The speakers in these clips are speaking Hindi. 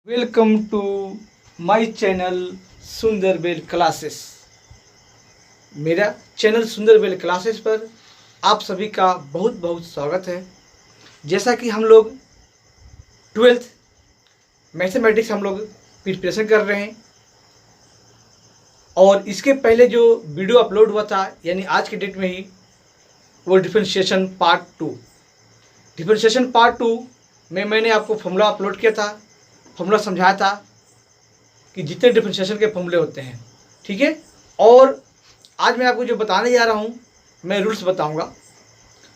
वेलकम टू माय चैनल सुंदर बेल क्लासेस। मेरा चैनल सुंदर बेल क्लासेस पर आप सभी का बहुत बहुत स्वागत है। जैसा कि हम लोग 12th मैथमेटिक्स हम लोग प्रिपरेशन कर रहे हैं और इसके पहले जो वीडियो अपलोड हुआ था यानी आज के डेट में ही वो डिफरेंशिएशन पार्ट टू में मैंने आपको फॉर्मूला अपलोड किया था, फॉर्मूला समझाया था कि जितने डिफरेंशिएशन के फॉर्मूले होते हैं, ठीक है। और आज मैं आपको जो बताने जा रहा हूँ मैं रूल्स बताऊँगा।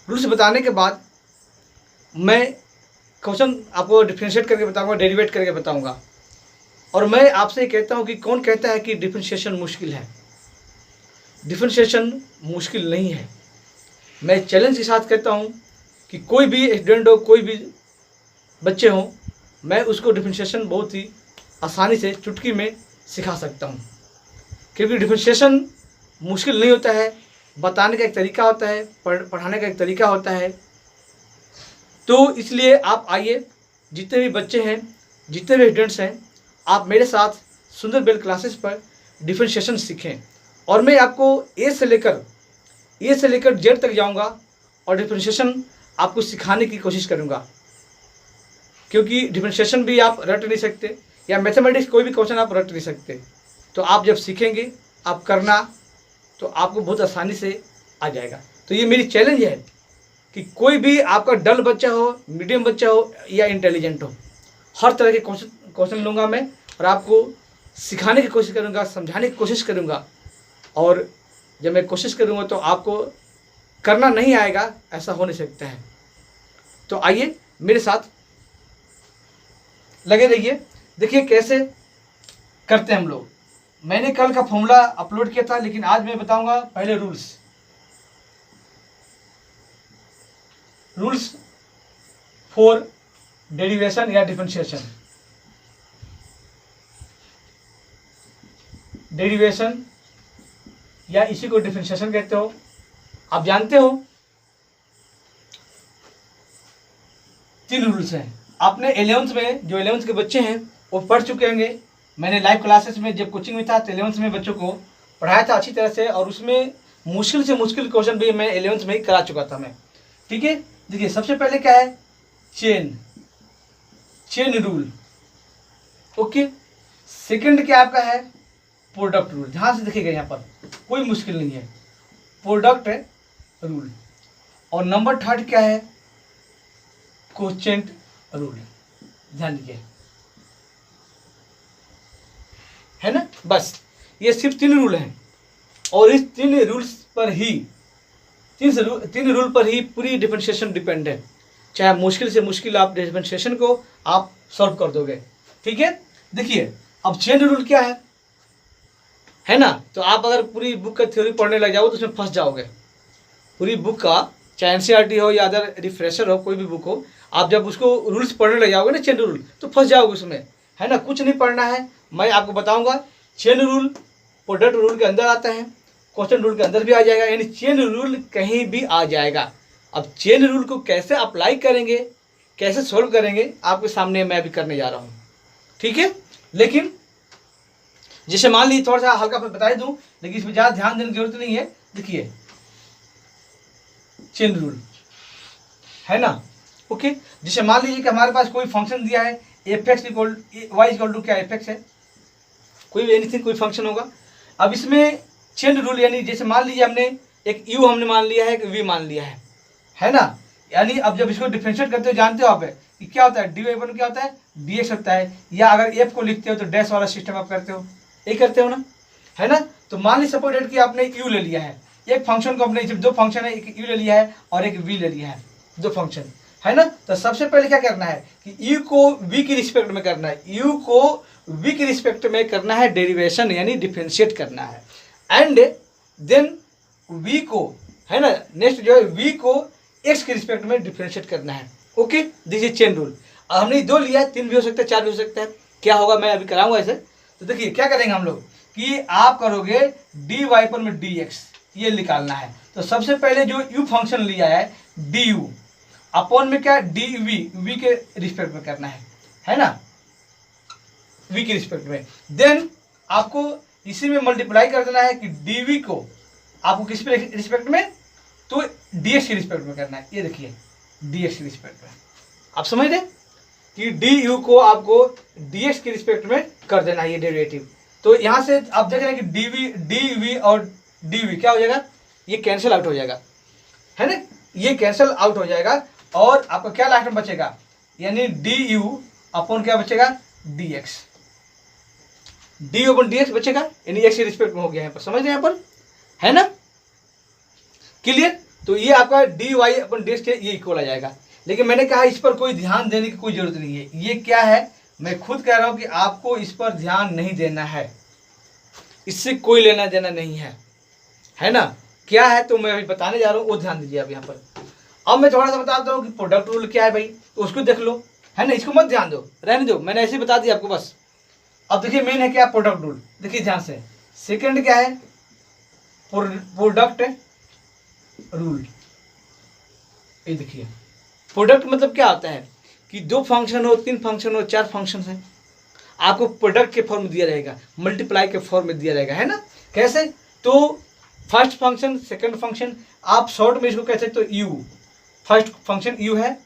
रूल्स बताने के बाद मैं क्वेश्चन आपको डिफरेंशिएट करके बताऊँगा, डेरिवेट करके बताऊँगा। और मैं आपसे कहता हूँ कि कौन कहता है कि डिफरेंशिएशन मुश्किल है? डिफरेंशिएशन मुश्किल नहीं है। मैं चैलेंज के साथ कहता हूँ कि कोई भी स्टूडेंट हो, कोई भी बच्चे हों, मैं उसको डिफरेंशिएशन बहुत ही आसानी से चुटकी में सिखा सकता हूँ। क्योंकि डिफरेंशिएशन मुश्किल नहीं होता है, बताने का एक तरीका होता है, पढ़ाने का एक तरीका होता है। तो इसलिए आप आइए, जितने भी बच्चे हैं, जितने भी स्टूडेंट्स हैं, आप मेरे साथ सुंदर बेल क्लासेस पर डिफरेंशिएशन सीखें। और मैं आपको ए से लेकर जेड तक जाऊँगा और डिफरेंशिएशन आपको सिखाने की कोशिश करूँगा। क्योंकि डिफरेंशिएशन भी आप रट नहीं सकते या मैथमेटिक्स कोई भी क्वेश्चन आप रट नहीं सकते। तो आप जब सीखेंगे, आप करना, तो आपको बहुत आसानी से आ जाएगा। तो ये मेरी चैलेंज है कि कोई भी आपका डल बच्चा हो, मीडियम बच्चा हो या इंटेलिजेंट हो, हर तरह के क्वेश्चन लूँगा मैं और आपको सिखाने की कोशिश करूँगा, समझाने की कोशिश करूँगा। और जब मैं कोशिश करूँगा तो आपको करना नहीं आएगा, ऐसा हो नहीं सकता है। तो आइए मेरे साथ लगे रहिए। देखिए कैसे करते हैं हम लोग। मैंने कल का फॉर्मूला अपलोड किया था, लेकिन आज मैं बताऊंगा पहले रूल्स फॉर डेरिवेशन या डिफरेंशिएशन। डेरिवेशन या इसी को डिफरेंशिएशन कहते हो। आप जानते हो 3 रूल्स हैं। आपने 11th में, जो 11th के बच्चे हैं वो पढ़ चुके होंगे। मैंने लाइव क्लासेस में जब कोचिंग में था तो 11th में बच्चों को पढ़ाया था अच्छी तरह से, और उसमें मुश्किल से मुश्किल क्वेश्चन भी मैं 11th में ही करा चुका था मैं, ठीक है। देखिए सबसे पहले क्या है, चेन रूल, ओके। सेकंड क्या आपका है, प्रोडक्ट रूल। ध्यान से देखिएगा, यहाँ पर कोई मुश्किल नहीं है, प्रोडक्ट रूल। और नंबर 3 क्या है, कोएफिशिएंट रूल। ध्यान दीजिए, है ना। बस ये सिर्फ 3 रूल हैं और इस 3 रूल्स पर ही 3 रूल पर ही पूरी डिफरेंशिएशन डिपेंड है। चाहे मुश्किल से मुश्किल आप डिफरेंशिएशन को आप सॉल्व कर दोगे, ठीक है। देखिए अब चेन रूल क्या है ना। तो आप अगर पूरी बुक का थ्योरी पढ़ने लग जाओ तो उसमें फंस जाओगे। पूरी बुक का, चाहे एनसीईआरटी हो या अदर रिफ्रेशर हो, कोई भी बुक हो, आप जब उसको रूल्स पढ़ने लग जाओगे ना, चेन रूल, तो फंस जाओगे उसमें, है ना। कुछ नहीं पढ़ना है, मैं आपको बताऊंगा। चेन रूल प्रोडक्ट रूल के अंदर आता है, क्वेश्चन रूल के अंदर भी आ जाएगा, यानी चेन रूल कहीं भी आ जाएगा। अब चेन रूल को कैसे अप्लाई करेंगे, कैसे सोल्व करेंगे, आपके सामने मैं अभी करने जा रहा हूँ, ठीक है। लेकिन जैसे मान लीजिए, थोड़ा सा हल्का बता दूँ, लेकिन इसमें ज़्यादा ध्यान देने की जरूरत नहीं है। देखिए चेन रूल है ना, ओके। जैसे मान लीजिए कि हमारे पास कोई फंक्शन दिया है, F equal Y equal to क्या, एफ है, कोई भी एनीथिंग, कोई फंक्शन होगा। अब इसमें चेन रूल, यानी जैसे मान लीजिए हमने एक यू हमने मान लिया है, एक वी मान लिया है ना। यानी अब जब इसको डिफरेंशिएट करते हो, जानते हो आप कि क्या होता है, डी वाई पर क्या होता है, डी एक्स होता है। या अगर एफ को लिखते हो तो डैश वाला सिस्टम आप करते हो, यही करते हो ना, है ना। तो मान लीजिए सपोज कि आपने यू ले लिया है, एक फंक्शन को अपने, जब 2 फंक्शन है, एक यू ले लिया है और एक वी ले लिया है, 2 फंक्शन है ना। तो सबसे पहले क्या करना है कि यू को वी की रिस्पेक्ट में करना है, यू को वी की रिस्पेक्ट में करना है डेरिवेशन, यानी डिफरेंशिएट करना है। एंड देन वी को, है ना, नेक्स्ट जो है वी को एक्स के रिस्पेक्ट में डिफरेंशिएट करना है, okay. This is chain rule. हमने 2 लिया है, 3 भी हो सकता है, 4 भी हो सकता है। क्या होगा मैं अभी कराऊंगा ऐसे। तो देखिए क्या करेंगे हम लोग कि आप करोगे डी वाई पर में डी एक्स, ये निकालना है। तो सबसे पहले जो यू फंक्शन लिया है, डी यू अपॉन में क्या, डी वी, वी के रिस्पेक्ट में करना है ना। वी के रिस्पेक्ट में। देन आपको इसी में मल्टीप्लाई कर देना है कि डी वी को आपको किस पे रिस्पेक्ट में, तो डी एक्स के रिस्पेक्ट में करना है। ये देखिए डी एक्स के रिस्पेक्ट में, आप समझ रहे कि डी यू को आपको डी एक्स के रिस्पेक्ट में कर देना है ये डेरिवेटिव। तो यहाँ से आप देख रहे हैं कि डी वी और डी वी क्या हो जाएगा, ये कैंसिल आउट हो जाएगा, है ना, ये कैंसिल आउट हो जाएगा और आपका क्या लास्ट में बचेगा, यानी डी यू अपॉन क्या बचेगा, D x, D you upon D x बचेगा, यानी एक्स के रिस्पेक्ट में हो गया यहाँ पर, समझ रहे हैं यहाँ पर, है ना, क्लियर। तो ये आपका डी वाई अपन डी एक्स के ये इक्वल आ जाएगा। लेकिन मैंने कहा इस पर कोई ध्यान देने की कोई जरूरत नहीं है, ये क्या है मैं खुद कह रहा हूं कि आपको इस पर ध्यान नहीं देना है, इससे कोई लेना देना नहीं है ना, क्या है तो मैं अभी बताने जा रहा हूँ, वो ध्यान दीजिए अब यहाँ पर। अब मैं थोड़ा सा बताता हूँ कि प्रोडक्ट रूल क्या है भाई, तो उसको देख लो, है ना, इसको मत ध्यान दो, रहने दो, मैंने ऐसे ही बता दिया आपको बस। अब देखिए मेन है क्या, प्रोडक्ट रूल, देखिए ध्यान से। सेकंड क्या है, प्रोडक्ट रूल। ये देखिए प्रोडक्ट मतलब क्या होता है कि दो फंक्शन हो, तीन फंक्शन हो, चार फंक्शन है, आपको प्रोडक्ट के फॉर्म में दिया रहेगा, मल्टीप्लाई के फॉर्म में दिया रहेगा, है ना। कैसे, तो फर्स्ट फंक्शन सेकंड फंक्शन, आप शॉर्ट में इसको कहते हैं तो यू, फर्स्ट फंक्शन यू है,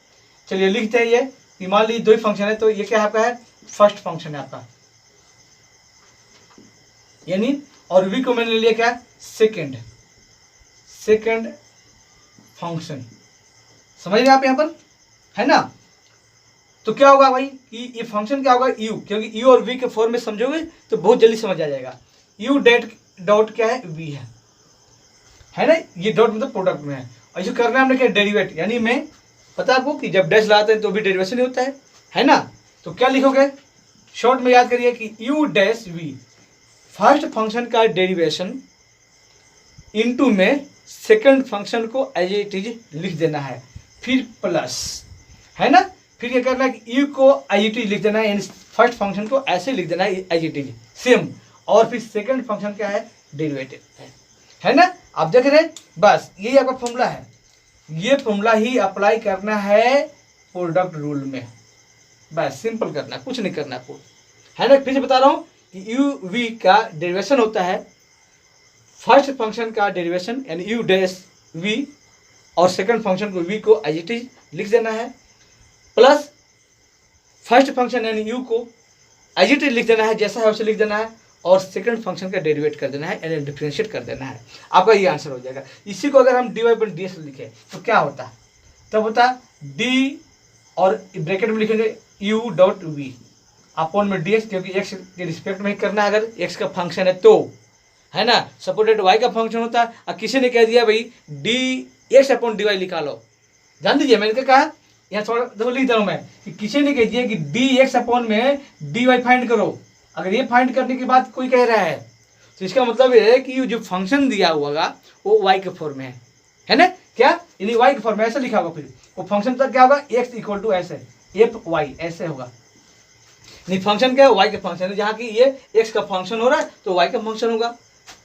चलिए लिखते हैं ये कि मान लीजिए दो ही फंक्शन है, तो ये क्या आपका है, फर्स्ट फंक्शन है आपका, यानी, और वी को मैंने लिया क्या, सेकंड फंक्शन, समझ रहे आप यहाँ पर, है ना। तो क्या होगा भाई कि ये फंक्शन क्या होगा, यू, क्योंकि यू और वी के फॉर्म में समझोगे तो बहुत जल्दी समझ आ जाएगा। यू डॉट क्या है, वी है ना, ये डॉट मतलब प्रोडक्ट में है, और जो करना है हमने क्या, डेरिवेट, यानी मैं पता है आपको कि जब डैश लाते हैं तो भी डेरिवेशन ही होता है ना। तो क्या लिखोगे, शॉर्ट में याद करिए कि U dash V, first function का डेरिवेशन इनटू में सेकंड फंक्शन को एज इट इज लिख देना है, फिर प्लस, है ना, फिर क्या करना है कि यू को एज इट इज लिख देना है, यानी फर्स्ट फंक्शन को ऐसे लिख देना है एज इट इज सेम, और फिर सेकंड फंक्शन क्या है, डेरिवेटिव है ना। आप देख रहे हैं, बस यही आपका फॉर्मूला है, ये फॉर्मूला ही अप्लाई करना है प्रोडक्ट रूल में, बस सिंपल करना, कुछ नहीं करना आपको, है ना। फिर से बता रहा हूँ कि यू वी का डेरिवेशन होता है फर्स्ट फंक्शन का डेरिवेशन, यानी यू डैश वी, और सेकंड फंक्शन को वी को एज इट इज लिख देना है, प्लस फर्स्ट फंक्शन यानी यू को एज इट इज लिख देना है, जैसा है उसे लिख देना है, और सेकंड फंक्शन का डेरिवेट कर देना है, यानी डिफरेंशिएट कर देना है, आपका ये आंसर हो जाएगा। इसी को अगर हम डी वाई पर डी एक्स लिखें तो क्या होता है, तब होता है डी और ब्रैकेट में लिखेंगे यू डॉट वी अपॉन में डी एक्स, क्योंकि एक्स के रिस्पेक्ट में ही करना है, अगर एक्स का फंक्शन है तो, है ना। सपोर्टेड वाई का फंक्शन होता है, और किसी ने कह दिया भाई D X upon D Y निकालो, ध्यान दीजिए मैंने क्या कहा, यहाँ थोड़ा देखो लिख दे रहा हूँ मैं कि किसी ने कह दिया कि डी एक्स अपॉन में डी वाई फाइंड करो, अगर ये फाइंड करने के बाद कोई कह रहा है तो इसका मतलब ये है कि जो फंक्शन दिया हुआ वो वाई के फॉर्म में है ना, क्या, यानी वाई के फॉर्म में ऐसे लिखा होगा, फिर वो फंक्शन तक क्या होगा, एक्स इक्वल टू ऐसे एफ वाई ऐसे होगा, नहीं फंक्शन क्या है, वाई के फंक्शन है, जहाँ की ये एक्स का फंक्शन हो रहा है तो वाई का फंक्शन होगा,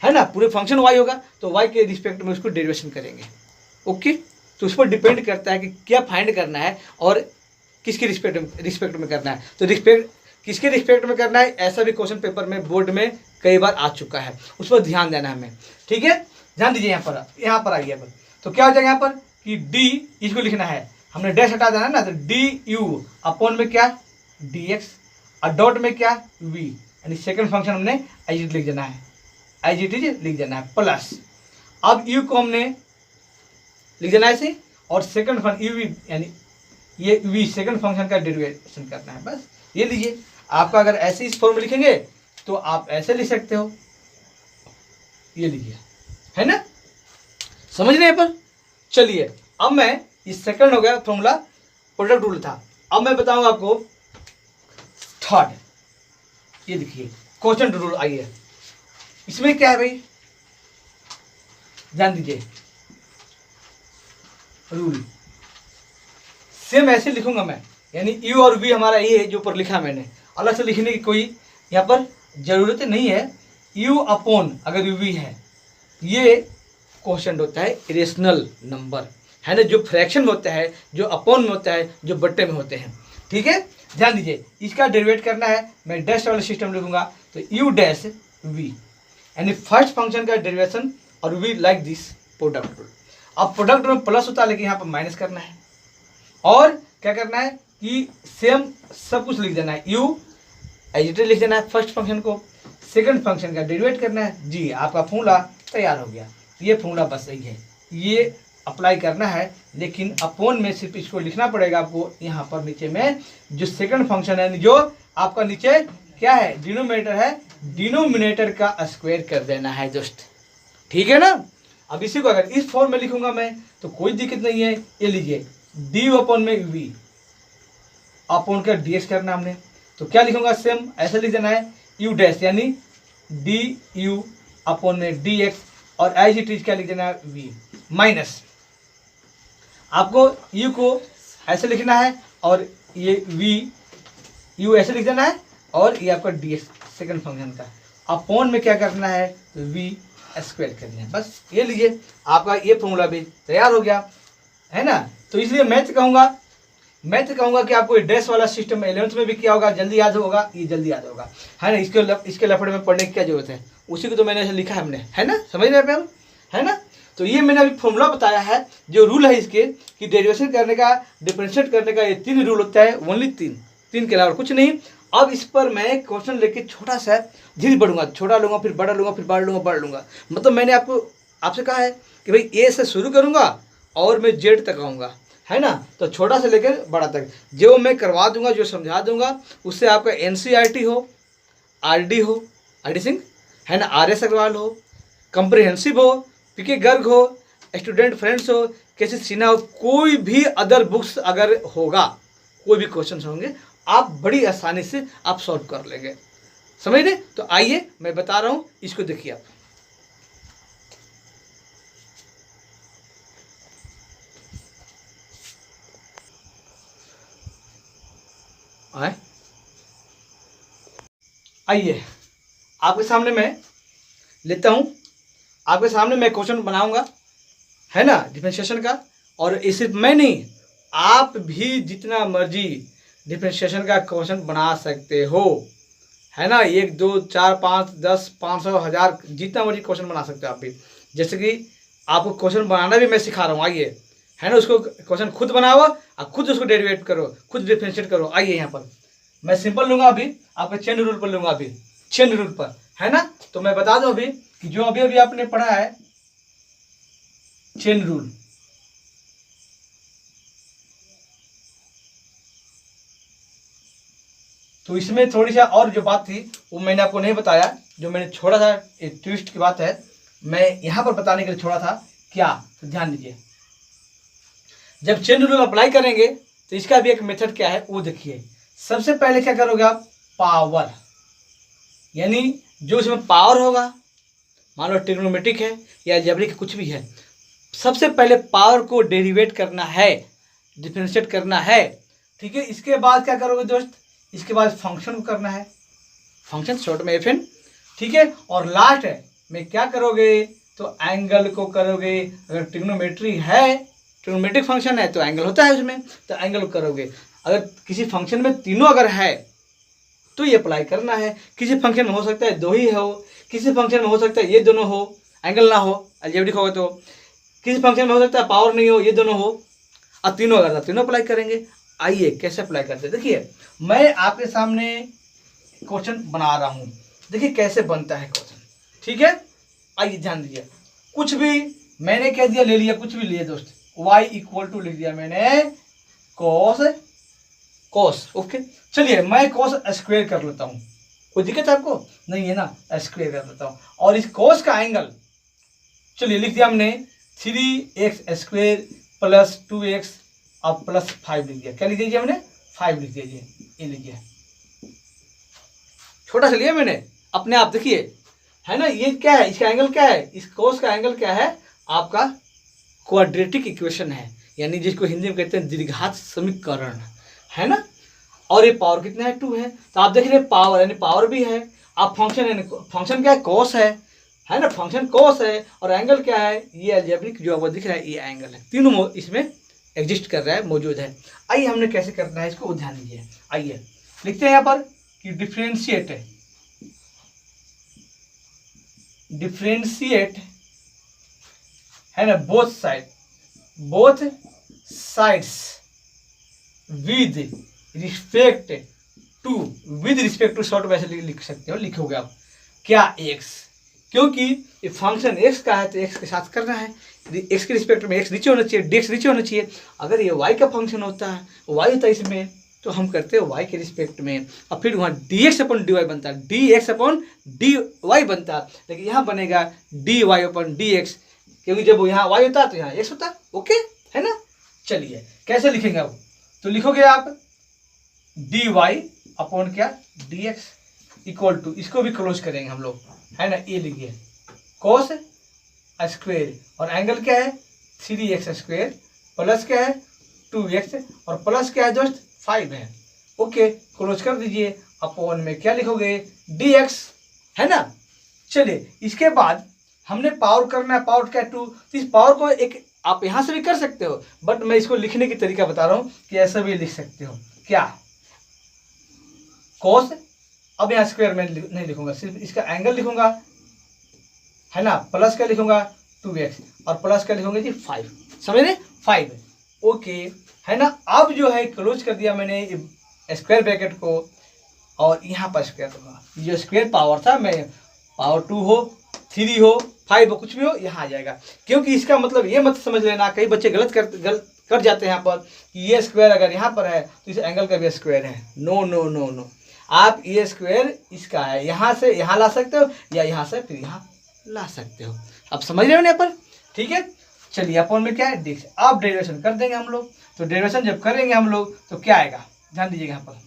है ना, पूरे फंक्शन वाई होगा तो वाई के रिस्पेक्ट में उसको डेरिवेशन करेंगे, ओके। तो उस पर डिपेंड करता है कि क्या फाइंड करना है और किसके रिस्पेक्ट में करना है, तो किसके रिस्पेक्ट में करना है, ऐसा भी क्वेश्चन पेपर में बोर्ड में कई बार आ चुका है, उस पर ध्यान देना है हमें, ठीक है। ध्यान दीजिए यहाँ पर आइए, तो क्या हो जाएगा यहाँ पर कि डी, इसको लिखना है, हमने डैश हटा देना है ना, तो डी यू अपॉन में क्या, डी एक्स, और डॉट में क्या, वी, यानी सेकंड फंक्शन हमने एज इट लिख देना है, एज इट इज लिख देना है, प्लस अब यू को हमने लिख देना है ऐसे, और सेकंड फंक्शन यू वी, यानी ये वी सेकंड फंक्शन का डेरिवेशन करना है, बस ये लीजिए। आपका अगर ऐसे इस फॉर्म में लिखेंगे तो आप ऐसे लिख सकते हो, ये लीजिए, है ना, समझ रहे हैं पर। चलिए अब मैं, इस सेकंड हो गया फॉर्मूला, प्रोडक्ट रूल था, अब मैं बताऊंगा आपको थर्ड, ये देखिए क्वोशंट रूल। आइए इसमें क्या है भाई, ध्यान दीजिए, रूल सेम ऐसे लिखूंगा मैं, यानी यू और वी हमारा ये है जो ऊपर लिखा मैंने, अलग से लिखने की कोई यहाँ पर जरूरत नहीं है। यू अपॉन अगर यू वी है, ये क्वोशंट होता है इरेशनल नंबर, है ना, जो फ्रैक्शन में होता है, जो अपॉन में होता है, जो बट्टे में होते हैं, ठीक है। ध्यान दीजिए, इसका डेरिवेट करना है, मैं डैश वाला सिस्टम लिखूंगा, तो यू डैश वी, यानी फर्स्ट फंक्शन का डेरिवेशन, और we like this product rule. अब प्रोडक्ट में प्लस होता है, लेकिन यहाँ पर माइनस करना है, और क्या करना है कि सेम सब कुछ लिख देना है, यू एजिटेड लिख देना है फर्स्ट फंक्शन को, सेकंड फंक्शन का डेरिवेट करना है। जी, आपका फॉर्मूला तैयार हो गया। ये फॉर्मूला बस सही है, ये अप्लाई करना है, लेकिन अपोन में सिर्फ इसको लिखना पड़ेगा आपको यहाँ पर नीचे में, जो सेकंड फंक्शन है, जो आपका नीचे क्या है, डिनोमिनेटर है, डिनोमिनेटर का स्क्वायर कर देना है दोस्त, ठीक है ना। अब इसी को अगर इस फॉर्म में लिखूंगा मैं तो कोई दिक्कत नहीं है। ये लीजिए, डी अपॉन में वी अपॉन का डी एक्स करना हमने, तो क्या लिखूंगा, सेम ऐसे लिख देना है, यू डैश यानी डी यू अपॉन में डी एक्स, और एज इट इज क्या लिख देना है, वी माइनस, आपको यू को ऐसे लिखना है, और ये वी यू ऐसे लिख देना है, और ये आपका डी एक्स सेकेंड फंक्शन का, अपॉन में क्या करना है, तो वी स्क्वायर करना है। बस ये लीजिए, आपका ये फॉर्मूला भी तैयार हो गया है ना। तो इसलिए मैं तो कहूँगा कि आपको डैश वाला सिस्टम 11th में भी किया होगा, जल्दी याद होगा, ये जल्दी याद होगा, है ना। इसके लफड़े में पढ़ने की क्या जरूरत है, उसी को तो मैंने ऐसे लिखा है हमने, है ना, समझ रहे हैं हम, है ना। तो ये मैंने अभी फॉर्मूला बताया है, जो रूल है इसके कि डेरिवेशन करने का, डिफरेंशिएट करने का, ये 3 रूल होता है, ओनली 3 के अलावा कुछ नहीं। अब इस पर मैं क्वेश्चन लेके छोटा सा धीरे बढ़ूंगा, छोटा लूंगा, फिर बड़ा लूंगा, फिर बढ़ लूंगा। मतलब मैंने आपसे कहा है कि भाई ए से शुरू करूंगा और मैं जेड तक आऊँगा, है ना। तो छोटा से लेकर बड़ा तक जो मैं करवा दूंगा, जो समझा दूंगा, उससे आपका NCERT हो, RD हो, RD सिंह, है ना, RS अग्रवाल हो, कंप्रिहेंसिव हो, PK गर्ग हो, स्टूडेंट फ्रेंड्स हो, कैसे सिन्हा हो, कोई भी अदर बुक्स अगर होगा, कोई भी क्वेश्चन होंगे, आप बड़ी आसानी से आप सॉल्व कर लेंगे, समझ रहे। तो आइए मैं बता रहा हूं, इसको देखिए आप। आइए आपके सामने मैं लेता हूं, आपके सामने मैं क्वेश्चन बनाऊंगा, है ना, डिफरेंशिएशन का। और ये सिर्फ मैं नहीं, आप भी जितना मर्जी डिफरेंशिएशन का क्वेश्चन बना सकते हो, है ना। 1 2 4 5 10 500 1000 जितना मर्जी क्वेश्चन बना सकते हो आप भी। जैसे कि आपको क्वेश्चन बनाना भी मैं सिखा रहा हूँ, आइए, है ना। उसको क्वेश्चन खुद बनाओ और खुद उसको डेरिवेट करो, खुद डिफरेंशिएट करो। आइए यहाँ पर मैं सिंपल लूँगा, अभी आपके चेन रूल पर लूँगा, अभी चेन रूल पर, है ना। तो मैं बता दूँ अभी कि जो अभी आपने पढ़ा है चेन रूल, तो इसमें थोड़ी सा और जो बात थी वो मैंने आपको नहीं बताया, जो मैंने छोड़ा था, एक ट्विस्ट की बात है, मैं यहाँ पर बताने के लिए छोड़ा था। क्या, तो ध्यान दीजिए, जब चेन रूल अप्लाई करेंगे तो इसका भी एक मेथड क्या है वो देखिए। सबसे पहले क्या करोगे आप, पावर, यानी जो इसमें पावर होगा, मान लो ट्रिग्नोमेट्रिक है या अलजेब्रिक कुछ भी है, सबसे पहले पावर को डेरिवेट करना है, डिफरेंशिएट करना है, ठीक है। इसके बाद क्या करोगे दोस्त, इसके बाद फंक्शन को करना है, फंक्शन शॉर्ट में FN, ठीक है। और लास्ट में क्या करोगे, तो एंगल को करोगे। अगर ट्रिग्नोमेट्री है, ट्रिग्नोमेट्रिक फंक्शन है तो एंगल होता है उसमें, तो एंगल को करोगे। अगर किसी फंक्शन में तीनों अगर है तो ये अप्लाई करना है। किसी फंक्शन में हो सकता है 2 ही हो, किसी फंक्शन में हो सकता है ये दोनों हो, एंगल ना हो, अलजेब्रिक होगा तो। किसी फंक्शन में हो सकता है पावर नहीं हो, ये दोनों हो, और तीनों अगर तीनों अप्लाई करेंगे। आइए कैसे अप्लाई करते हैं, देखिए मैं आपके सामने क्वेश्चन बना रहा हूँ, देखिए कैसे बनता है क्वेश्चन, ठीक है। आइए ध्यान दीजिए, कुछ भी मैंने कह दिया, ले लिया, कुछ भी लिए दोस्त, y इक्वल टू लिख दिया मैंने कॉस, ओके। चलिए मैं कॉस स्क्वायर कर लेता हूँ, कोई दिक्कत है आपको, नहीं है ना, स्क्वायर कर लेता हूँ। और इस कॉस का एंगल, चलिए लिख दिया हमने 3x स्क्वायर प्लस 2x और प्लस 5 लिख दिया। क्या लिख दीजिए हमने, 5 लिख दीजिए, ये लिखिए, छोटा सा लिया मैंने, अपने आप देखिए, है ना। ये क्या है, इसका एंगल क्या है, इस कोस का एंगल क्या है, आपका क्वाड्रेटिक इक्वेशन है, यानी जिसको हिंदी में कहते हैं द्विघात समीकरण, है ना। और ये पावर कितना है, 2 है। तो आप देख रहे हैं पावर, यानी पावर भी है। आप फंक्शन क्या है, कोस है ना, फंक्शन कोस है। और एंगल क्या है, ये अलजेब्रिक जो आपको दिख रहा है, ये एंगल है। तीनों इसमें एग्जिस्ट कर रहा है, मौजूद है। आइए हमने कैसे करना है इसको, वो ध्यान दीजिए। आइए लिखते हैं यहाँ पर कि डिफ्रेंशिएट है ना both sides with respect to short वैसे लिख सकते हो, लिखोगे आप क्या x, क्योंकि ये फंक्शन x का है तो x के साथ करना है, x के रिस्पेक्ट में x नीचे होना चाहिए, dx नीचे होना चाहिए। अगर ये y का फंक्शन होता है, y होता है इसमें, तो हम करते हैं y के रिस्पेक्ट में, और फिर वहाँ dx अपन dy बनता है, dx अपन dy बनता है, लेकिन यहाँ बनेगा dy अपन dx, क्योंकि जब यहाँ y होता है तो यहाँ x होता है। ओके है ना। चलिए कैसे लिखेंगे अब, तो लिखोगे आप dy अपॉन क्या dx इक्वल टू, इसको भी क्लोज करेंगे हम लोग, है ना। ये लिखिए cos स्क्वेयर और एंगल क्या है 3x स्क्वेयर प्लस क्या है 2x और प्लस क्या है दोस्त 5 है। ओके क्लोज कर दीजिए, अपॉन में क्या लिखोगे dx, है ना। चलिए इसके बाद हमने पावर करना है, पावर क्या 2, इस पावर को एक आप यहाँ से भी कर सकते हो, बट मैं इसको लिखने की तरीका बता रहा हूँ कि ऐसा भी लिख सकते हो। क्या cos, अब यहाँ स्क्वायर में नहीं लिखूंगा, सिर्फ इसका एंगल लिखूंगा, है ना, प्लस क्या लिखूंगा 2x और प्लस क्या लिखूंगा जी 5, समझ रहे 5। ओके है ना। अब जो है क्लोज कर दिया मैंने स्क्वायर ब्रैकेट को, और यहाँ पर स्क्वायर दूंगा, जो स्क्वायर पावर था मैं पावर 2 हो 3 हो 5 हो कुछ भी हो यहाँ आ जाएगा, क्योंकि इसका मतलब ये मत समझ लेना, कई बच्चे गलत कर जाते हैं यहाँ पर कि ये स्क्वायर अगर यहाँ पर है तो इस एंगल का भी स्क्वायर है। नो नो नो नो, आप ये स्क्वायर इसका है, यहाँ से यहाँ ला सकते हो या यहाँ से फिर यहाँ ला सकते हो। अब समझ रहे हो यहाँ पर, ठीक है। चलिए अपॉन में क्या है dx, अब डेरिवेशन कर देंगे हम लोग। तो डेरिवेशन जब करेंगे हम लोग तो क्या आएगा, ध्यान दीजिएगा यहाँ पर।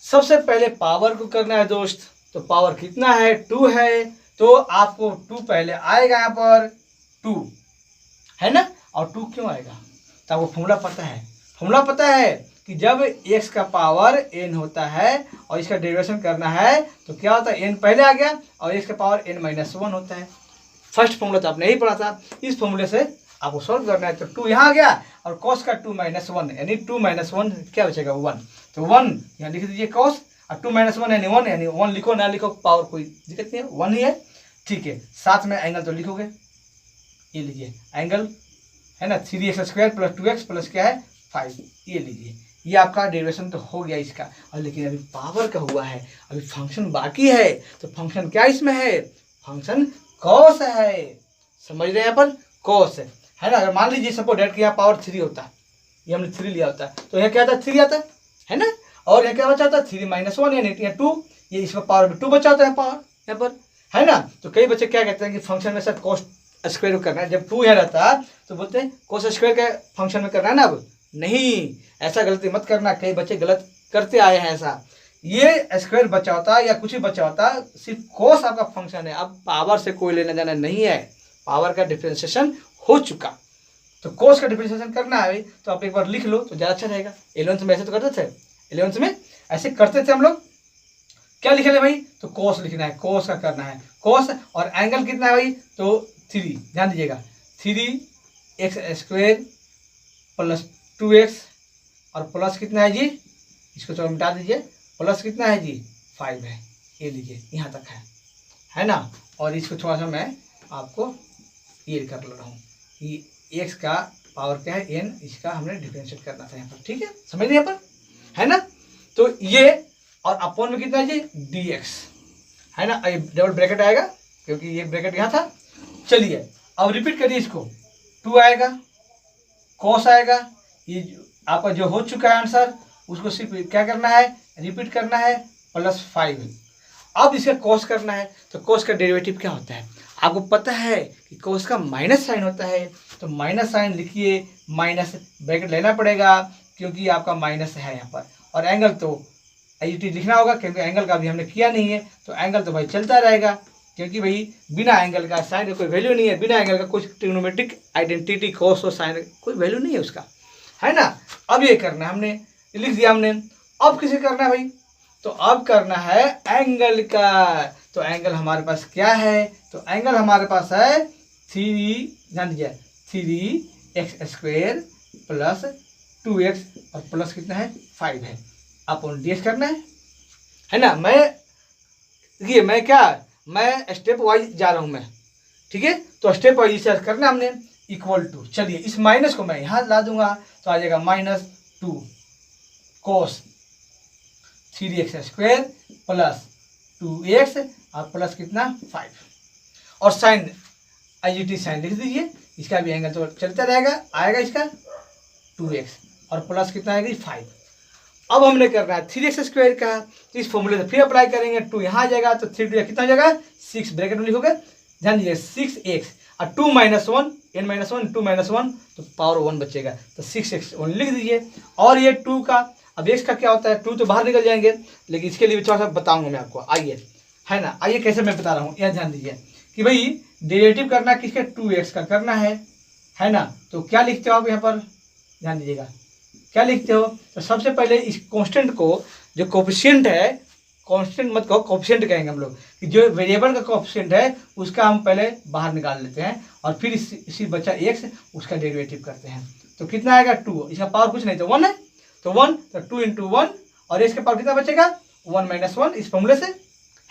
सबसे पहले पावर को करना है दोस्त, तो पावर कितना है 2 है, तो आपको 2 पहले आएगा यहाँ पर 2, है ना। और 2 क्यों आएगा, तो आपको फॉर्मूला पता है कि जब x का पावर n होता है और इसका डेरिवेशन करना है तो क्या होता है n पहले आ गया और x का पावर n-1 होता है। फर्स्ट फॉर्मूला तो आपने यही पढ़ा था, इस फॉर्मूले से आपको सॉल्व करना है। तो 2 यहाँ आ गया और cos का 2-1 यानी 2-1 क्या बचेगा 1, तो 1 यहाँ लिख दीजिए cos, और 2-1 यानी 1, यानी 1 लिखो ना लिखो पावर कोई दिक्कत नहीं है, 1 ही है, ठीक है। साथ में एंगल तो लिखोगे, ये लीजिए एंगल है ना 3x square plus 2x plus क्या है 5, ये लीजिए। ये आपका डेरिवेशन तो हो गया इसका, और लेकिन अभी पावर का हुआ है, अभी फंक्शन बाकी है। तो फंक्शन क्या इसमें है, फंक्शन cos है, समझ रहे हैं यहाँ पर cos है ना। अगर मान लीजिए सपोज डेट कि यहाँ पावर 3 होता, ये हमने 3 लिया होता तो यहाँ क्या आता 3 आता है ना, और यहाँ क्या बचा होता 3-1 यानी 2, ये इसका पावर 2 बचा होता है पावर यहाँ पर, है ना। तो कई बच्चे क्या कहते हैं कि फंक्शन में सर cos स्क्वायर करना है, जब 2 यहाँ रहता है तो बोलते हैं cos स्क्वायर के फंक्शन में करना है ना। अब नहीं, ऐसा गलती मत करना, कई बच्चे गलत करते आए हैं ऐसा। ये स्क्वायर बचा होता या कुछ भी बचा होता, सिर्फ cos आपका फंक्शन है, अब पावर से कोई लेना देना नहीं है, पावर का डिफरेंशिएशन हो चुका। तो cos का डिफरेंशिएशन करना है तो आप एक बार लिख लो तो ज़्यादा अच्छा रहेगा। 11th में ऐसे तो करते थे, 11th में ऐसे करते थे हम लोग। क्या लिखे भाई, तो cos लिखना है, cos का करना है cos, और एंगल कितना है भाई, तो 3, ध्यान दीजिएगा 3x स्क्वायर प्लस 2x और प्लस कितना है जी, इसको चलो मिटा दीजिए, प्लस कितना है जी 5 है, ये लीजिए यहाँ तक है ना। और इसको थोड़ा सा मैं आपको ये कर ले रहा हूँ कि x का पावर क्या है n, इसका हमने डिफरेंशिएट करना था यहाँ पर, ठीक है, समझ लीजिए यहाँ पर, है ना। तो ये और अपॉन में कितना है जी dx, है ना, ये डबल ब्रैकेट आएगा क्योंकि ये ब्रैकेट यहाँ था। चलिए अब रिपीट करिए इसको, 2 आएगा cos आएगा, ये आपका जो हो चुका है आंसर उसको सिर्फ क्या करना है रिपीट करना है प्लस 5। अब इसका cos करना है, तो cos का डेरिवेटिव क्या होता है आपको पता है कि cos का माइनस साइन होता है, तो माइनस साइन लिखिए, माइनस ब्रैकेट लेना पड़ेगा क्योंकि आपका माइनस है यहाँ पर, और एंगल तो IUT लिखना होगा क्योंकि एंगल का भी हमने किया नहीं है, तो एंगल तो भाई चलता रहेगा क्योंकि भाई बिना एंगल का साइन का कोई वैल्यू नहीं है, बिना एंगल का कुछ ट्रिग्नोमेट्रिक आइडेंटिटी cos और साइन कोई वैल्यू नहीं है उसका, है ना। अब ये करना है, हमने लिख दिया हमने, अब किसे करना है भाई, तो अब करना है एंगल का। तो एंगल हमारे पास क्या है, तो एंगल हमारे पास है 3, ध्यान दीजिए एक्स स्क्वायर प्लस 2x और प्लस कितना है 5 है। अपॉन डी करना है ना। मैं देखिए मैं स्टेप वाइज जा रहा हूँ मैं, ठीक है। तो स्टेप वाइज इसे करना हमने इक्वल टू, चलिए इस माइनस को मैं यहाँ ला दूंगा तो आ जाएगा -2 cos 3x square plus 2x और प्लस कितना 5 और साइन IGT साइन लिख दीजिए, इसका भी एंगल तो चलता रहेगा, आएगा इसका 2x और प्लस कितना आएगा 5। अब हमने करना है 3x स्क्वायर का, तो इस फॉर्मूले से फिर अप्लाई करेंगे, 2 यहाँ आ जाएगा तो 3 2 कितना हो जाएगा 6, ब्रैकेट में लिखोगे, ध्यान दीजिए 6x और 2 - 1 n - 1 2 - 1 तो पावर 1 बचेगा, तो 6x 1 लिख दीजिए। और ये 2 का, अब x का क्या होता है 2 तो बाहर निकल जाएंगे, लेकिन इसके लिए थोड़ा सा बताऊंगा मैं आपको, आइए है ना। आइए कैसे मैं बता रहा हूँ, यह ध्यान दीजिए कि भाई डेरिवेटिव करना किसका 2x का करना है ना। तो क्या लिखते हो आप यहाँ पर, ध्यान दीजिएगा क्या लिखते हो। तो सबसे पहले इस कांस्टेंट को, जो कोफिशिएंट है, कांस्टेंट मत कहो कोफिशिएंट कहेंगे हम लोग, कि जो वेरिएबल का कोफिशिएंट है उसका हम पहले बाहर निकाल लेते हैं और फिर इसी बचा x उसका डेरिवेटिव करते हैं। तो कितना आएगा 2, इसका पावर कुछ नहीं तो 1 है, तो 1 तो 2 × 1 और इसका पावर कितना बचेगा 1 - 1 इस फॉर्मूले से,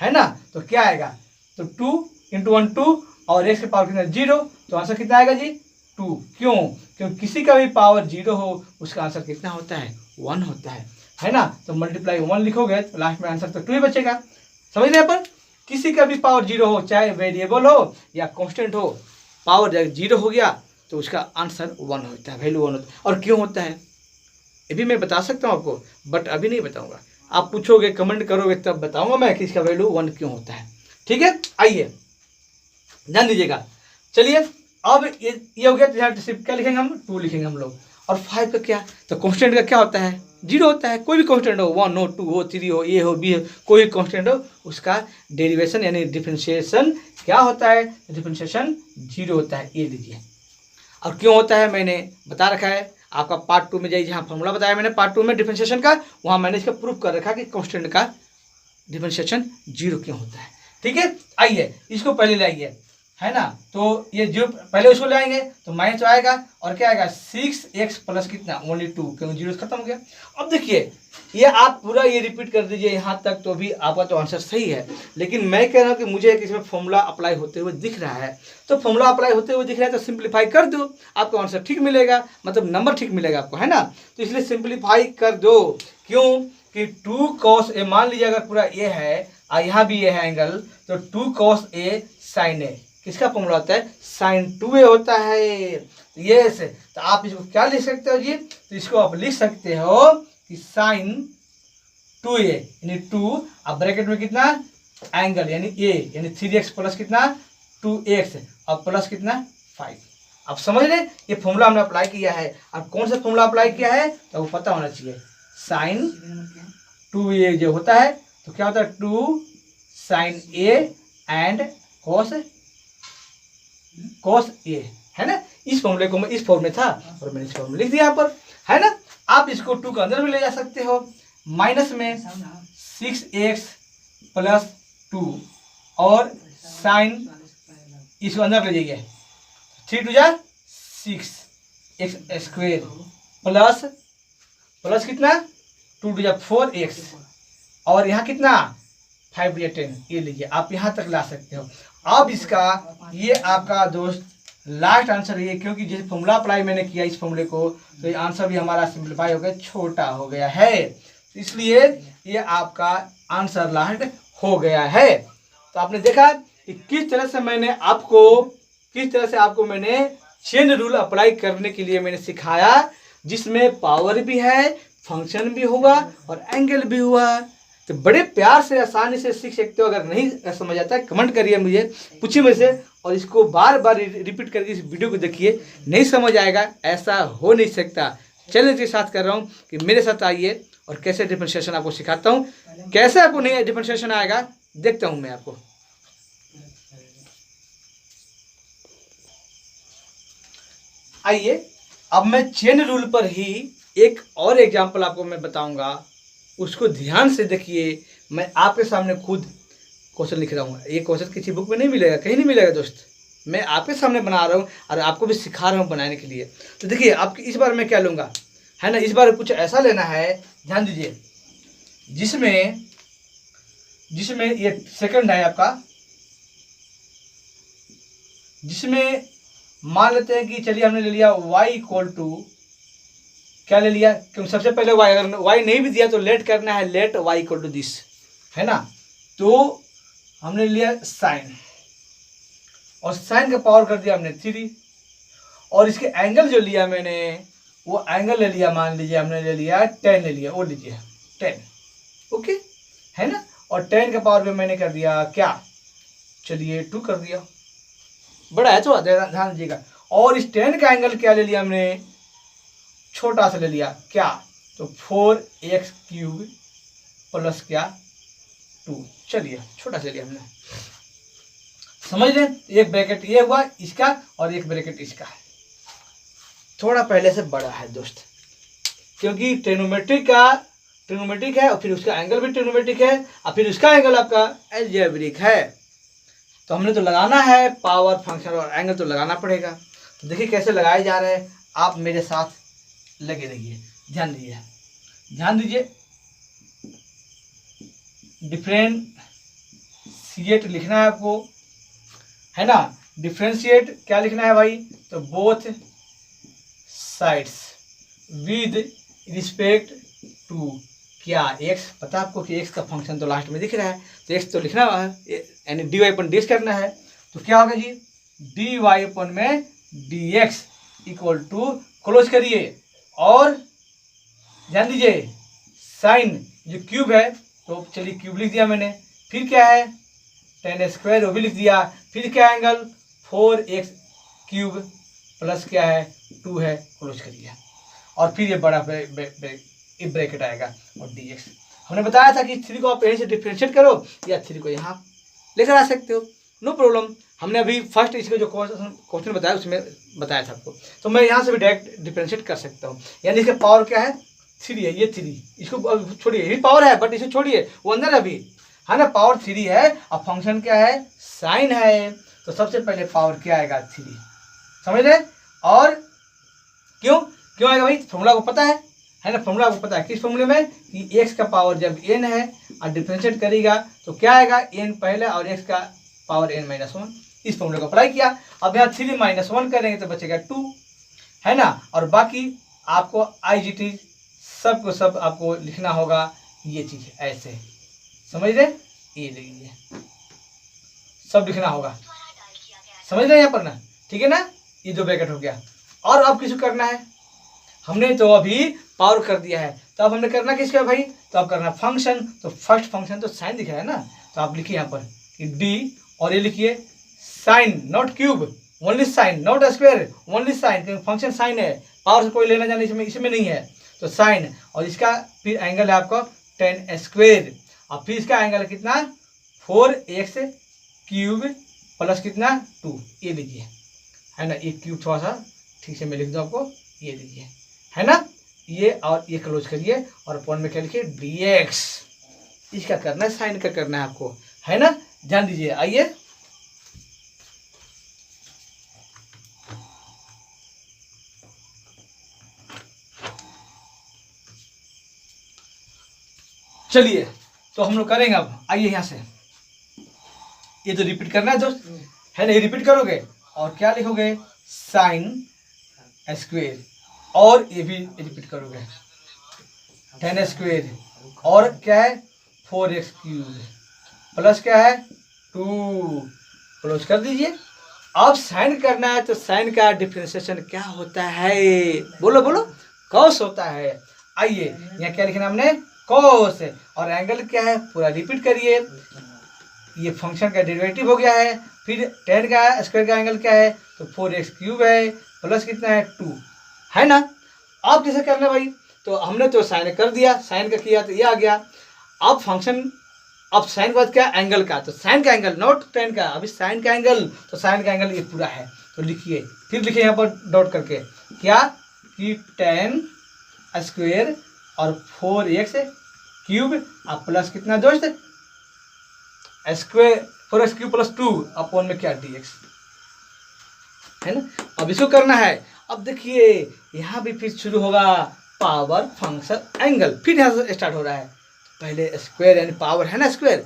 है ना। तो क्या आएगा, तो 2 × 1 2 और x का पावर कितना 0, तो आंसर कितना आएगा जी 2। क्यों, क्योंकि किसी का भी पावर 0 हो उसका आंसर कितना होता है 1 होता है ना। तो मल्टीप्लाई 1 लिखोगे तो लास्ट में आंसर तो 2 ही बचेगा, समझ रहे हैं। पर किसी का भी पावर 0 हो, चाहे वेरिएबल हो या कांस्टेंट हो, पावर 0 हो गया तो उसका आंसर 1 होता है, वैल्यू 1 होता है। और क्यों होता है ये भी मैं बता सकता हूँ आपको, बट अभी नहीं बताऊंगा, आप पूछोगे कमेंट करोगे तब बताऊंगा मैं कि इसका वैल्यू 1 क्यों होता है, ठीक है। आइए ध्यान दीजिएगा, चलिए अब ये हो गया, तो यहाँ सिर्फ क्या लिखेंगे हम 2 लिखेंगे हम लोग। और 5 का क्या, तो कांस्टेंट का क्या होता है 0 होता है, कोई भी कांस्टेंट हो 1 हो 2 हो 3 हो, ए हो बी हो, कोई कांस्टेंट हो उसका डेरिवेशन यानी डिफरेंशिएशन क्या होता है, डिफरेंशिएशन 0 होता है, ये लीजिए। और क्यों होता है मैंने बता रखा है, आपका पार्ट 2 में जाइए, जहाँ फॉर्मूला बताया मैंने पार्ट 2 में डिफरेंशिएशन का, वहाँ मैंने इसका प्रूफ कर रखा कि कांस्टेंट का डिफरेंशिएशन 0 क्यों होता है, ठीक है। आइए इसको पहले लाइए, है ना। तो ये जो पहले उसको लाएंगे तो माइनस तो आएगा और क्या आएगा 6x प्लस कितना ओनली 2, क्योंकि 0 खत्म हो गया। अब देखिए ये आप पूरा ये रिपीट कर दीजिए यहाँ तक, तो भी आपका तो आंसर सही है। लेकिन मैं कह रहा हूँ कि मुझे इसमें फॉर्मूला अप्लाई होते हुए दिख रहा है, तो फॉर्मूला अप्लाई होते हुए दिख रहा है तो सिंप्लीफाई कर दो, आपको आंसर ठीक मिलेगा, मतलब नंबर ठीक मिलेगा आपको, है ना। तो इसलिए सिंप्लीफाई कर दो, क्यों कि 2 cos a, मान लीजिए अगर पूरा a है और यहाँ भी a है एंगल, तो 2 cos a sin a किसका फॉर्मूला होता है sin 2a होता है, ये से। तो आप इसको क्या लिख सकते हो जी, तो इसको आप लिख सकते हो कि sin 2a यानी 2 अब ब्रैकेट में कितना एंगल यानी a यानी 3x प्लस कितना 2x और प्लस कितना 5। आप समझ रहे, ये फॉर्मूला हमने अप्लाई किया है। अब कौन सा फॉर्मूला अप्लाई किया है तो वो पता होना चाहिए, sin 2a जो होता है तो क्या होता है 2 sin a and cos a, है ना। इस फॉर्मूले को मैं इस फॉर्म में था और मैंने इस फॉर्म में लिख दिया यहाँ पर, है ना। आप इसको 2 का अंदर भी ले जा सकते हो, माइनस में 6x प्लस 2 और साइन इसको अंदर ले जाइए 3 2 6x स्क्वेयर प्लस कितना 2 2 4x और यहाँ कितना 5 2 10, ये लीजिए आप यहाँ तक ला सकते हो। अब इसका ये आपका दोस्त लास्ट आंसर ये, क्योंकि जैसे फॉर्मूला अप्लाई मैंने किया इस फॉर्मूले को, तो ये आंसर भी हमारा सिंप्लीफाई हो गया, छोटा हो गया है, तो इसलिए ये आपका आंसर लास्ट हो गया है। तो आपने देखा कि किस तरह से आपको मैंने चेन रूल अप्लाई करने के लिए मैंने सिखाया, जिसमें पावर भी है, फंक्शन भी हुआ और एंगल भी हुआ। तो बड़े प्यार से आसानी से सीख सकते हो। अगर नहीं समझ आता है कमेंट करिए, मुझे पूछिए मेरे से, और इसको बार बार रिपीट करके इस वीडियो को देखिए, नहीं समझ आएगा ऐसा हो नहीं सकता। चैलेंज के साथ कर रहा हूँ कि मेरे साथ आइए और कैसे डिफरेंशिएशन आपको सिखाता हूँ, कैसे आपको नहीं डिफरेंशिएशन आएगा देखता हूँ मैं आपको। आइए अब मैं चेन रूल पर ही एक और एग्जाम्पल आपको मैं बताऊंगा, उसको ध्यान से देखिए। मैं आपके सामने खुद क्वेश्चन लिख रहा हूँ, ये क्वेश्चन किसी बुक में नहीं मिलेगा, कहीं नहीं मिलेगा दोस्त, मैं आपके सामने बना रहा हूँ और आपको भी सिखा रहा हूँ बनाने के लिए। तो देखिए आप इस बार मैं क्या लूँगा, है ना, इस बार कुछ ऐसा लेना है, ध्यान दीजिए, जिसमें ये सेकंड है आपका, जिसमें मान लेते हैं कि चलिए हमने ले लिया y इक्वल टू, क्या ले लिया, क्योंकि सबसे पहले y, अगर y नहीं भी दिया तो लेट करना है, let y equal to this, है ना। तो हमने लिया साइन, और साइन का पावर कर दिया हमने 3, और इसके एंगल जो लिया मैंने वो एंगल ले लिया, मान लीजिए हमने ले लिया 10 ले लिया, वो लीजिए 10, ओके, है ना। और 10 का पावर भी मैंने कर दिया क्या, चलिए 2 कर दिया, बड़ा है तो ध्यान दीजिएगा। और इस 10 का एंगल क्या ले लिया हमने, छोटा सा ले लिया, क्या, तो 4x³ प्लस क्या 2, चलिए छोटा सा लिया हमने, समझ रहे। एक ब्रैकेट ये हुआ इसका और एक ब्रैकेट इसका, थोड़ा पहले से बड़ा है दोस्त, क्योंकि ट्रिग्नोमेट्रिक है और फिर उसका एंगल भी ट्रिग्नोमेट्रिक है और फिर उसका एंगल आपका अलजेब्रिक है। तो हमने तो लगाना है पावर फंक्शन और एंगल तो लगाना पड़ेगा। तो देखिए कैसे लगाए जा रहे हैं, आप मेरे साथ लगे रहिए, ध्यान दीजिए। डिफरेंशिएट लिखना है आपको, है ना। डिफरेंशिएट क्या लिखना है भाई, तो both sides with respect to क्या x, पता आपको कि x का फंक्शन तो लास्ट में दिख रहा है, तो x तो लिखना है, यानी dy/dx करना है। तो क्या होगा जी, dy/dx इक्वल टू, क्लोज करिए, और ध्यान दीजिए साइन जो क्यूब है, तो चलिए क्यूब लिख दिया मैंने, फिर क्या है 10² वो भी लिख दिया, फिर क्या एंगल 4x³ प्लस क्या है 2 है, क्लोज करिए, और फिर ये बड़ा ब्रैकेट आएगा और dx। हमने बताया था कि 3 को आप यहीं से डिफरेंशिएट करो या 3 को यहाँ लेकर आ सकते हो, नो प्रॉब्लम। हमने अभी फर्स्ट इसके जो क्वेश्चन बताया उसमें बताया था आपको, तो मैं यहाँ से भी डायरेक्ट डिफरेंशिएट कर सकता हूँ। यानी इसका पावर क्या है 3 है, ये 3 इसको छोड़िए, ये पावर है बट इसे छोड़िए, वो अंदर अभी है ना, पावर 3 है और फंक्शन क्या है साइन है, तो सबसे पहले पावर क्या आएगा 3, समझ रहे। और क्यों आएगा भाई, फॉर्मूला को पता है ना, फॉर्मूला को पता है किस फॉर्मूले में, कि x का पावर जब n है और डिफरेंशिएट करेगा तो क्या आएगा n पहले और x का पावर n-1, इस फॉर्मूले को अप्लाई किया। अब यहाँ 3 - 1 करेंगे तो बचेगा 2, है ना। और बाकी आपको IGT सब को सब आपको लिखना होगा, ये चीज ऐसे, समझ रहे, ये देखिए सब लिखना होगा, समझ रहे यहाँ पर ना, ठीक है ना। ये 2 ब्रैकेट हो गया। और अब किसको करना है, हमने तो अभी पावर कर दिया है, तो अब हमने करना किसका भाई, तो अब करना फंक्शन। तो फर्स्ट फंक्शन तो साइन दिख रहा है ना, तो आप लिखिए यहाँ पर कि d, और ये लिखिए sine not cube, only sine, not square, only sine, क्योंकि फंक्शन साइन है, पावर से कोई लेना जाना इसमें नहीं है, तो साइन, और इसका फिर एंगल है आपका 10² और फिर इसका एंगल कितना 4x³ प्लस कितना 2, ये लिखिए, है ना। ये क्यूब थोड़ा सा ठीक से मैं लिख दूँ आपको, ये लिखिए, है ना, ये और ये क्लोज करिए, और अपॉन में क्या लिखिए dx, इसका करना है साइन का करना है आपको, है ना। ध्यान दीजिए, आइए चलिए तो हम लोग करेंगे अब, आइए यहाँ से, ये तो रिपीट करना है दोस्त, है ना, ये रिपीट करोगे और क्या लिखोगे sin² और ये भी रिपीट करोगे 10² और क्या है 4x³ प्लस क्या है 2, क्लोज कर दीजिए। अब साइन करना है, तो साइन का डिफरेंशिएशन क्या होता है, बोलो कॉस होता है। आइए यहाँ क्या लिखना हमने कॉस, और एंगल क्या है पूरा रिपीट करिए, ये फंक्शन का डेरिवेटिव हो गया है, फिर 10 का स्क्वायर का एंगल क्या है, तो 4x³ है प्लस कितना है 2, है ना। अब कैसे करना भाई, तो हमने तो साइन कर दिया, साइन का किया तो ये आ गया। अब फंक्शन, अब साइन के बाद क्या एंगल का, तो साइन का एंगल नॉट 10 का, अभी साइन का एंगल, तो साइन का एंगल ये पूरा है, तो लिखिए, फिर लिखिए यहाँ पर डॉट करके क्या कि 10² और 4x³ अब प्लस कितना दोस्त स्क्वायर 4x³ प्लस 2 अपॉन में क्या dx, है ना। अब इसको करना है। अब देखिए यहाँ भी फिर शुरू होगा पावर फंक्शन एंगल, फिर यहाँ से स्टार्ट हो रहा है। पहले स्क्वायर यानी पावर है ना, स्क्वायर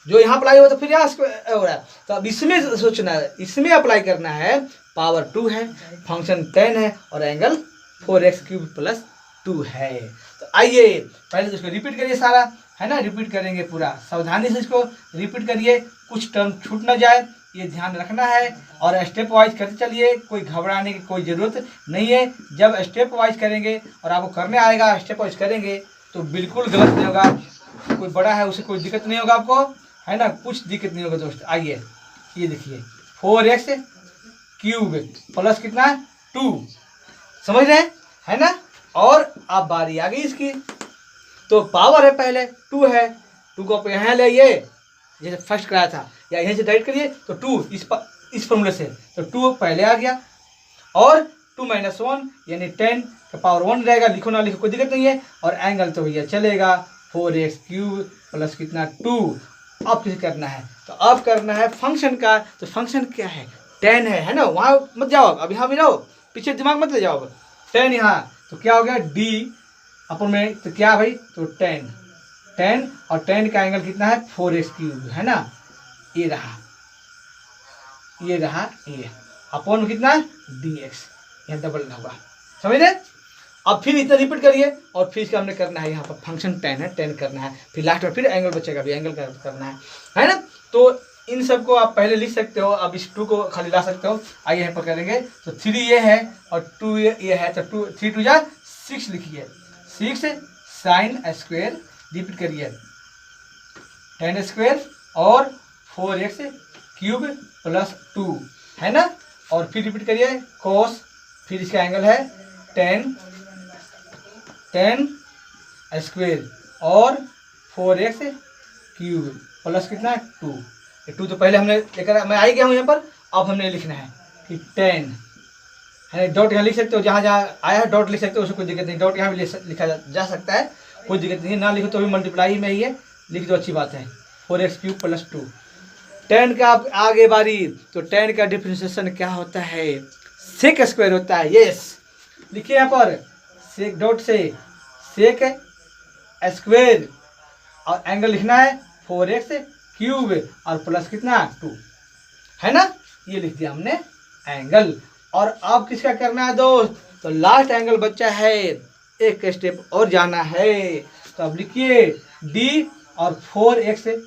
जो यहाँ अप्लाई हुआ तो फिर यहाँ स्क्वायर हो रहा है। तो अब इसमें सोचना है, इसमें अप्लाई करना है। पावर 2 है, फंक्शन 10 है और एंगल 4x³ + 2 है। तो आइए पहले तो इसको रिपीट करिए सारा, है ना, रिपीट करेंगे पूरा, सावधानी से इसको रिपीट करिए, कुछ टर्म छूट ना जाए, ये ध्यान रखना है। और स्टेप वाइज करते चलिए, कोई घबराने की कोई ज़रूरत नहीं है। जब स्टेप वाइज करेंगे और आपको करने आएगा, स्टेप वाइज करेंगे तो बिल्कुल गलत नहीं होगा। कोई बड़ा है उसे कोई दिक्कत नहीं होगा आपको, है ना, कुछ दिक्कत नहीं होगा दोस्त। आइए ये देखिए 4x³ प्लस कितना 2, समझ रहे हैं, है ना। और अब बारी आ गई इसकी, तो पावर है पहले 2 है, 2 को आप यहाँ ले आइए, जैसे फर्स्ट कराया था, या यहीं से डायरेक्ट करिए तो 2 इस फॉर्मूले से, तो 2 पहले आ गया। और 2 - 1 यानी 10 का पावर 1 रहेगा, लिखो ना लिखो कोई दिक्कत नहीं है। और एंगल तो भैया चलेगा 4x³ प्लस कितना 2। अब किसे करना है, तो अब करना है फंक्शन का। तो फंक्शन क्या है, 10 है ना, वहाँ मत जाओ, अब यहाँ भी रहो, पीछे दिमाग मत ले जाओ। 10 यहाँ, तो क्या हो गया d अपन में, तो क्या भाई, तो 10 और 10 का एंगल कितना है 4x³, है ना। ये रहा ये अपन में कितना dx, यहाँ डबल होगा, समझ रहे। अब फिर इतना रिपीट करिए और फिर इसका हमने करना है, यहाँ पर फंक्शन 10 है, 10 करना है, फिर लास्ट में फिर एंगल बचेगा, भी एंगल करना है ना। तो इन सब को आप पहले लिख सकते हो, अब इस 2 को खाली ला सकते हो। आइए यहाँ पर करेंगे, तो 3 ये है और 2 ये है, तो 3 2 जा 6 लिखिए, 6 sin स्क्वायर, रिपीट करिए 10² और 4x³ + 2, है ना। और फिर रिपीट करिए cos, फिर इसका एंगल है 10² और 4x³ प्लस कितना 2। 2 तो पहले हमने लेकर, मैं आ ही गया हूँ यहाँ पर। अब हमने लिखना है कि 10 है, डॉट यहाँ लिख सकते हो, जहाँ जहाँ आया है डॉट लिख सकते हो, उसको कोई दिक्कत नहीं, डॉट यहाँ भी लिखा जा सकता है, कोई दिक्कत नहीं, ना लिखो तो भी मल्टीप्लाई में ही है, लिख दो अच्छी बात है। 4x³ + 2, 10 का आगे बारी, तो 10 का डिफरेंशिएशन क्या होता है, सेक स्क्वायर होता है। यस, लिखिए यहाँ पर सेक डॉट से सेक स्क्वायर और एंगल लिखना है 4x³ और प्लस कितना 2, है ना। ये लिख दिया हमने एंगल। और अब किसका करना है दोस्त, तो लास्ट एंगल बच्चा है, एक स्टेप और जाना है। तो अब लिखिए d और 4x³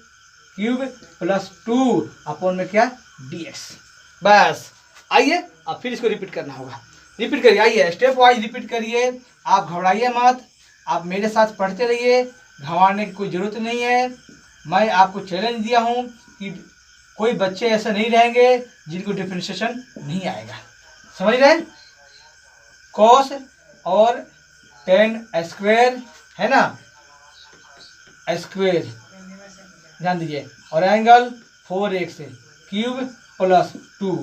+ 2 अपन में क्या dx, बस। आइए अब फिर इसको रिपीट करना होगा, रिपीट करिए, आइए स्टेप वाइज रिपीट करिए, आप घबराइए मत, आप मेरे साथ पढ़ते रहिए, घबराने की कोई ज़रूरत नहीं है। मैं आपको चैलेंज दिया हूँ कि कोई बच्चे ऐसे नहीं रहेंगे जिनको डिफरेंशिएशन नहीं आएगा, समझ रहे हैं। cos और 10² है ना, स्क्वायर ध्यान दीजिए, और एंगल 4x³ + 2,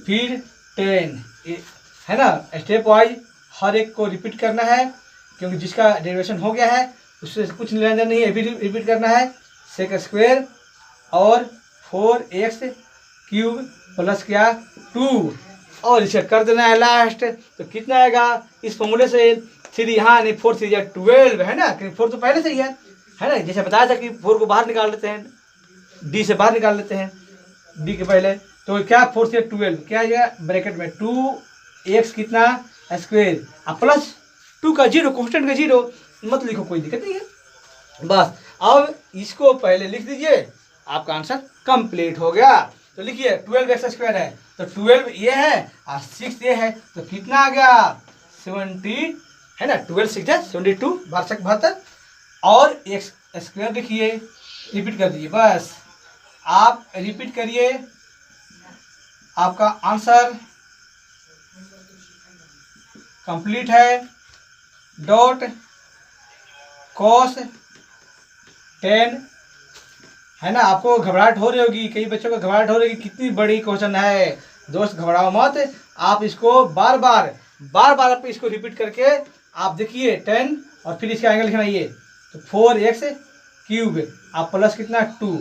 फिर 10, है ना। स्टेप वाइज हर एक को रिपीट करना है, क्योंकि जिसका डेरिवेशन हो गया है उससे कुछ लेना नहीं है, फिर रिपीट करना है सेक स्क्वायर और 4x³ प्लस क्या 2, और इसे कर देना है लास्ट। तो कितना आएगा इस फॉर्मूले से, 3 यहाँ नहीं 4 3 12, है ना, क्योंकि 4 तो पहले से ही है ना। जैसे बताया था कि 4 को बाहर निकाल लेते हैं, डी से बाहर निकाल लेते हैं, डी के पहले, तो क्या 4 से 12 क्या आएगा ब्रैकेट में 2x कितना स्क्वायर और प्लस 2 का 0, कॉन्स्टेंट का 0 मत लिखो, कोई दिक्कत नहीं है, बस। अब इसको पहले लिख दीजिए, आपका आंसर कंप्लीट हो गया। तो लिखिए 12x² है, तो 12 ये है और 6 ये है, तो कितना आ गया 70, है ना, 12 6 72 72, और x² लिखिए, रिपीट कर दीजिए, बस आप रिपीट करिए, आपका आंसर कंप्लीट है। डॉट cos 10, है ना। आपको घबराहट हो रही होगी, कई बच्चों को घबराहट हो रही है कि कितनी बड़ी क्वेश्चन है, दोस्त घबराओ मत, आप इसको बार बार आप इसको रिपीट करके आप देखिए 10 और फिर इसका एंगल लिखना, ये तो 4x³ आप प्लस कितना 2,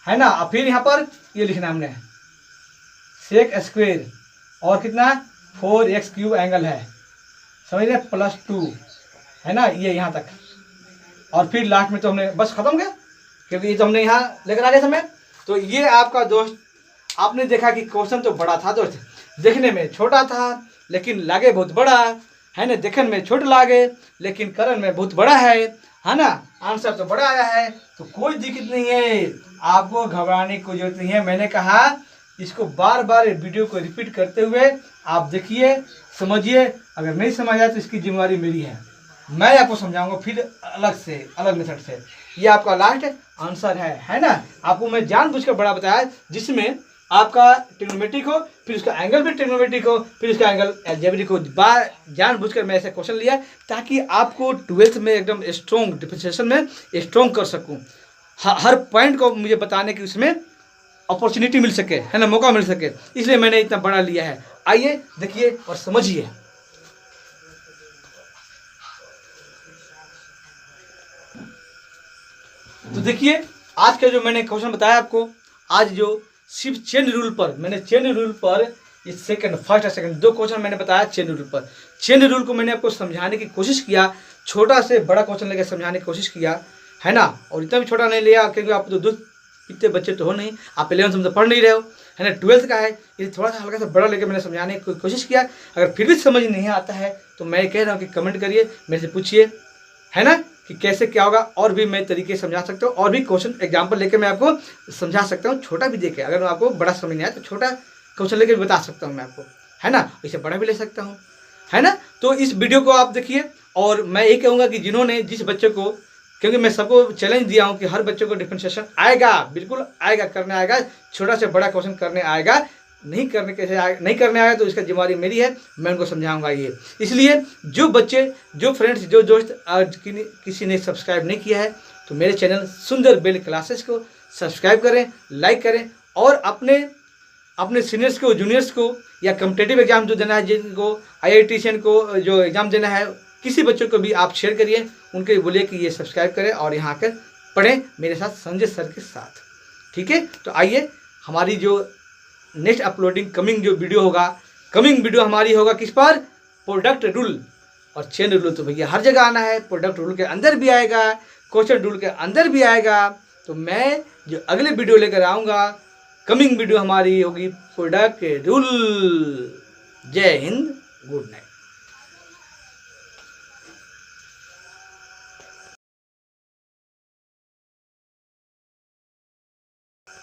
है ना। और फिर यहाँ पर ये लिखना हमने सेक स्क्वायर और कितना 4x³ एंगल है, समझ रहे, +2 है ना, ये यहाँ तक। और फिर लास्ट में तो हमने बस खत्म गया, क्योंकि ये तो हमने यहाँ लेकर आ गए समय। तो ये आपका दोस्त, आपने देखा कि क्वेश्चन तो बड़ा था दोस्त, देखने में छोटा था लेकिन लागे बहुत बड़ा है ना, देखने में छोटा लागे लेकिन करन में बहुत बड़ा है ना। आंसर तो बड़ा आया है, तो कोई दिक्कत नहीं है, आपको घबराने की जरूरत नहीं है। मैंने कहा इसको बार बार वीडियो को रिपीट करते हुए आप देखिए, समझिए। अगर नहीं समझ आया तो इसकी जिम्मेवारी मेरी है, मैं आपको समझाऊंगा फिर अलग से, अलग मेथड से। ये आपका लास्ट आंसर है ना। आपको मैं जानबूझकर बड़ा बताया, जिसमें आपका ट्रिग्नोमेट्रिक हो, फिर उसका एंगल भी ट्रिग्नोमेट्रिक हो, फिर उसका एंगल अलजेब्रिक हो। जानबूझकर मैं ऐसा क्वेश्चन लिया ताकि आपको 12th में एकदम स्ट्रॉन्ग डिफरेंशिएशन में स्ट्रॉन्ग कर सकूं। हर पॉइंट को मुझे बताने की उसमें अपॉर्चुनिटी मिल सके, है ना, मौका मिल सके, इसलिए मैंने इतना बड़ा लिया है। आइए देखिए और समझिए। तो देखिए आज का जो मैंने क्वेश्चन बताया आपको, आज जो सिर्फ चेन रूल पर, मैंने चेन रूल पर ये फर्स्ट और सेकंड 2 क्वेश्चन मैंने बताया चेन रूल पर। चेन रूल को मैंने आपको समझाने की कोशिश किया, छोटा से बड़ा क्वेश्चन लेकर समझाने की कोशिश किया, है ना। और इतना भी छोटा नहीं लिया, क्योंकि आप तो इतने बच्चे तो हो नहीं, आप 11th में तो पढ़ नहीं रहे हो, है ना, 12th का है, ये थोड़ा सा हल्का सा बड़ा लेकर मैंने समझाने की कोशिश किया। अगर फिर भी समझ नहीं आता है तो मैं कह रहा हूँ कि कमेंट करिए, मेरे से पूछिए, है ना, कि कैसे क्या होगा। और भी मैं तरीके समझा सकता हूँ, और भी क्वेश्चन एग्जाम्पल लेके मैं आपको समझा सकता हूँ, छोटा भी देके। अगर आपको बड़ा समझ नहीं आया तो छोटा क्वेश्चन लेके भी बता सकता हूँ मैं आपको, है ना, इसे बड़ा भी ले सकता हूँ, है ना। तो इस वीडियो को आप देखिए, और मैं ये कहूँगा कि जिन्होंने, जिस बच्चे को, क्योंकि मैं सबको चैलेंज दिया हूँ कि हर बच्चे को डिफरेंशिएशन आएगा, बिल्कुल आएगा, करने आएगा, छोटा से बड़ा क्वेश्चन करने आएगा, नहीं करने आएगा तो इसका जिम्मेवारी मेरी है, मैं उनको समझाऊंगा ये। इसलिए जो बच्चे, जो फ्रेंड्स, जो दोस्त आज किसी ने सब्सक्राइब नहीं किया है तो मेरे चैनल सुंदर बेल क्लासेस को सब्सक्राइब करें, लाइक करें, और अपने सीनियर्स को, जूनियर्स को, या कॉम्पिटिटिव एग्जाम जो देना है, जिनको IITian को जो एग्ज़ाम देना है, किसी बच्चों को भी आप शेयर करिए, उनके बोलिए कि ये सब्सक्राइब करें और यहाँ आकर पढ़ें मेरे साथ, संजय सर के साथ, ठीक है। तो आइए, हमारी जो नेक्स्ट अपलोडिंग कमिंग जो वीडियो होगा, कमिंग वीडियो हमारी होगा किस पर, प्रोडक्ट रूल और चेन रूल। तो भैया हर जगह आना है, प्रोडक्ट रूल के अंदर भी आएगा, क्वेश्चन रूल के अंदर भी आएगा। तो मैं जो अगले वीडियो लेकर आऊँगा, कमिंग वीडियो हमारी होगी प्रोडक्ट रूल। जय हिंद, गुड नाइट।